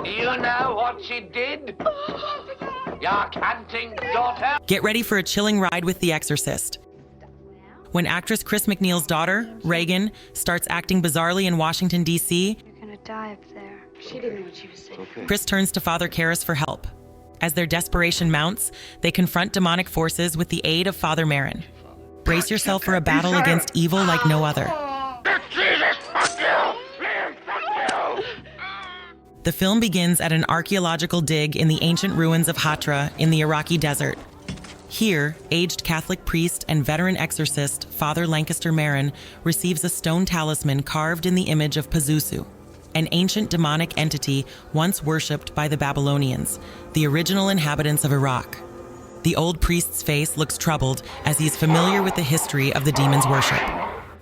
You know what she did? Your canting daughter? Get ready for a chilling ride with The Exorcist. When actress Chris MacNeil's daughter, Regan, starts acting bizarrely in Washington, D.C., You're gonna die up there. She didn't know what she was saying. Okay. Chris turns to Father Karras for help. As their desperation mounts, they confront demonic forces with the aid of Father Merrin. Brace yourself for a battle against evil like no other. Jesus, fuck you! Please, fuck you! The film begins at an archaeological dig in the ancient ruins of Hatra in the Iraqi desert. Here, aged Catholic priest and veteran exorcist Father Lancaster Merrin receives a stone talisman carved in the image of Pazuzu, an ancient demonic entity once worshipped by the Babylonians, the original inhabitants of Iraq. The old priest's face looks troubled as he's familiar with the history of the demon's worship.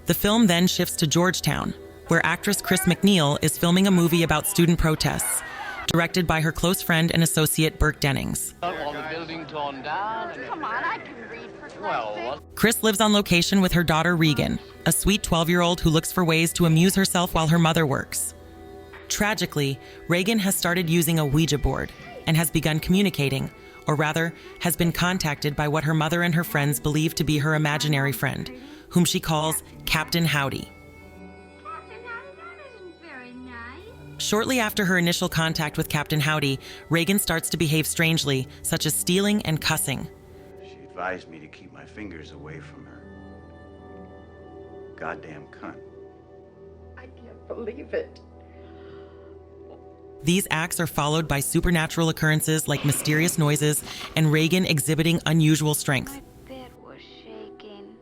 The film then shifts to Georgetown, where actress Chris MacNeil is filming a movie about student protests, directed by her close friend and associate Burke Dennings. All the building torn down. Come on, I can read for Christ's sake. Chris lives on location with her daughter Regan, a sweet 12-year-old who looks for ways to amuse herself while her mother works. Tragically, Regan has started using a Ouija board and has begun communicating, or rather, has been contacted by what her mother and her friends believe to be her imaginary friend, whom she calls Captain Howdy. Captain Howdy, that isn't very nice. Shortly after her initial contact with Captain Howdy, Regan starts to behave strangely, such as stealing and cussing. She advised me to keep my fingers away from her. Goddamn cunt. I can't believe it. These acts are followed by supernatural occurrences like mysterious noises and Regan exhibiting unusual strength. My bed was shaking.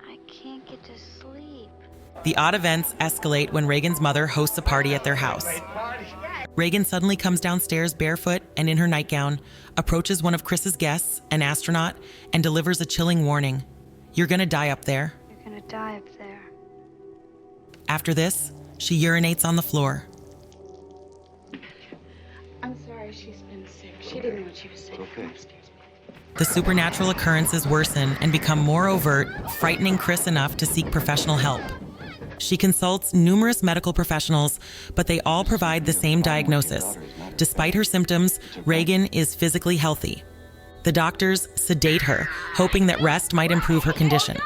I can't get to sleep. The odd events escalate when Regan's mother hosts a party at their house. Regan suddenly comes downstairs barefoot and in her nightgown, approaches one of Chris's guests, an astronaut, and delivers a chilling warning. You're gonna die up there. You're gonna die up there. After this, she urinates on the floor. I'm sorry she's been sick. She didn't know what she was saying. Okay. Come upstairs. The supernatural occurrences worsen and become more overt, frightening Chris enough to seek professional help. She consults numerous medical professionals, but they all provide the same diagnosis. Despite her symptoms, Regan is physically healthy. The doctors sedate her, hoping that rest might improve her condition.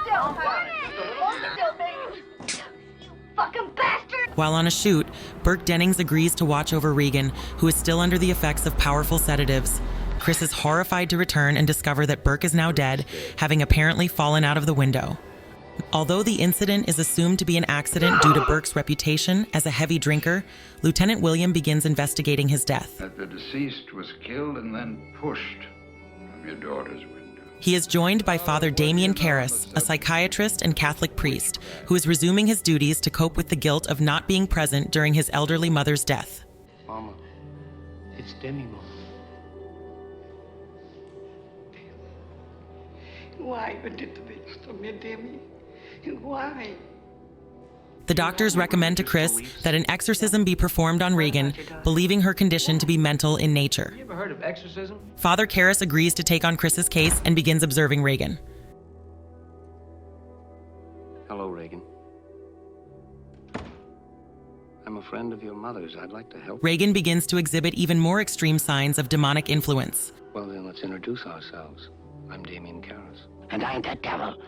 While on a shoot, Burke Dennings agrees to watch over Regan, who is still under the effects of powerful sedatives. Chris is horrified to return and discover that Burke is now dead, having apparently fallen out of the window. Although the incident is assumed to be an accident due to Burke's reputation as a heavy drinker, Lieutenant William begins investigating his death. That the deceased was killed and then pushed from your daughter's window. He is joined by Father Karras, a psychiatrist and Catholic priest, who is resuming his duties to cope with the guilt of not being present during his elderly mother's death. Mama, it's Demi, Mama. Why you did this to me, Demi? Why? The doctors recommend to Chris that an exorcism be performed on Regan, believing her condition to be mental in nature. You ever heard of exorcism? Father Karras agrees to take on Chris's case and begins observing Regan. Hello, Regan. I'm a friend of your mother's. I'd like to help. Regan begins to exhibit even more extreme signs of demonic influence. Well, then let's introduce ourselves. I'm Damien Karras. And I'm the devil.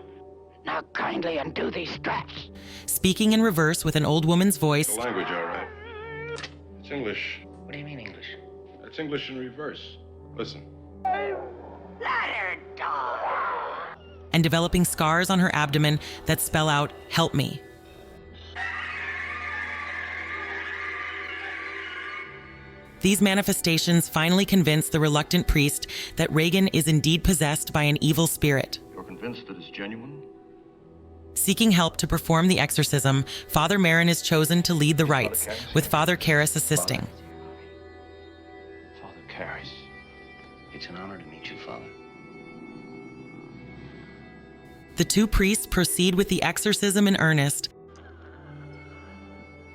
Now kindly undo these straps. Speaking in reverse with an old woman's voice, The language, all right. It's English. What do you mean English? It's English in reverse. Listen. Let her die. and developing scars on her abdomen that spell out, "Help me." These manifestations finally convince the reluctant priest that Regan is indeed possessed by an evil spirit. You're convinced that it's genuine? Seeking help to perform the exorcism, Father Merrin is chosen to lead the rites, with Father Karras assisting. Father Karras. It's an honor to meet you, Father. The two priests proceed with the exorcism in earnest.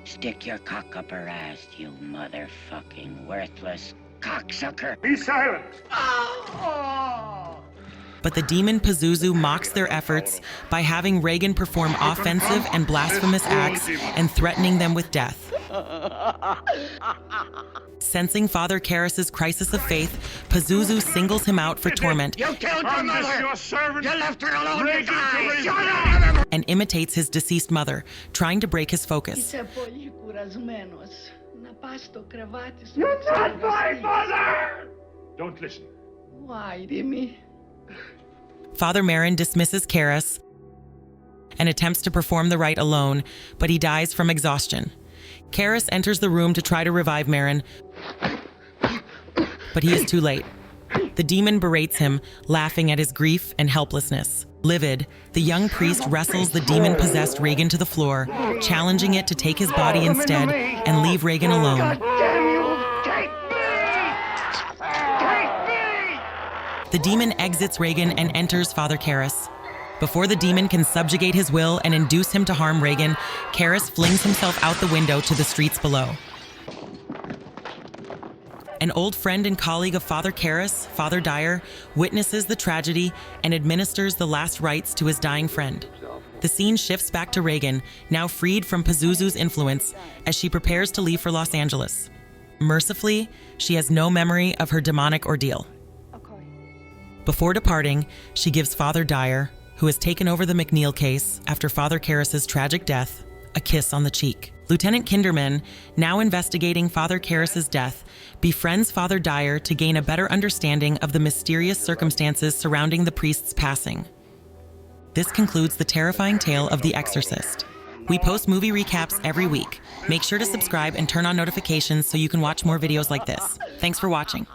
Stick your cock up her ass, you motherfucking worthless cocksucker. Be silent! But the demon Pazuzu mocks their efforts by having Regan perform offensive and blasphemous acts and threatening them with death. Sensing Father Karras' crisis of faith, Pazuzu singles him out for torment. You killed your mother! Your servant. You left her alone to Regan, die! to Shut up! And imitates his deceased mother, trying to break his focus. Isso é polículas menos. Na pasta cravatis. You're not my mother! Don't listen. Why, me? Father Merrin dismisses Karras and attempts to perform the rite alone, but he dies from exhaustion. Karras enters the room to try to revive Merrin, but he is too late. The demon berates him, laughing at his grief and helplessness. Livid, the young priest wrestles the demon-possessed Regan to the floor, challenging it to take his body instead and leave Regan alone. Damn you! Take me! Take me! The demon exits Regan and enters Father Karras. Before the demon can subjugate his will and induce him to harm Regan, Karras flings himself out the window to the streets below. An old friend and colleague of Father Karras, Father Dyer, witnesses the tragedy and administers the last rites to his dying friend. The scene shifts back to Regan, now freed from Pazuzu's influence, as she prepares to leave for Los Angeles. Mercifully, she has no memory of her demonic ordeal. Before departing, she gives Father Dyer, who has taken over the MacNeil case after Father Karras' tragic death, a kiss on the cheek. Lieutenant Kinderman, now investigating Father Karras' death, befriends Father Dyer to gain a better understanding of the mysterious circumstances surrounding the priest's passing. This concludes the terrifying tale of The Exorcist. We post movie recaps every week. Make sure to subscribe and turn on notifications so you can watch more videos like this. Thanks for watching.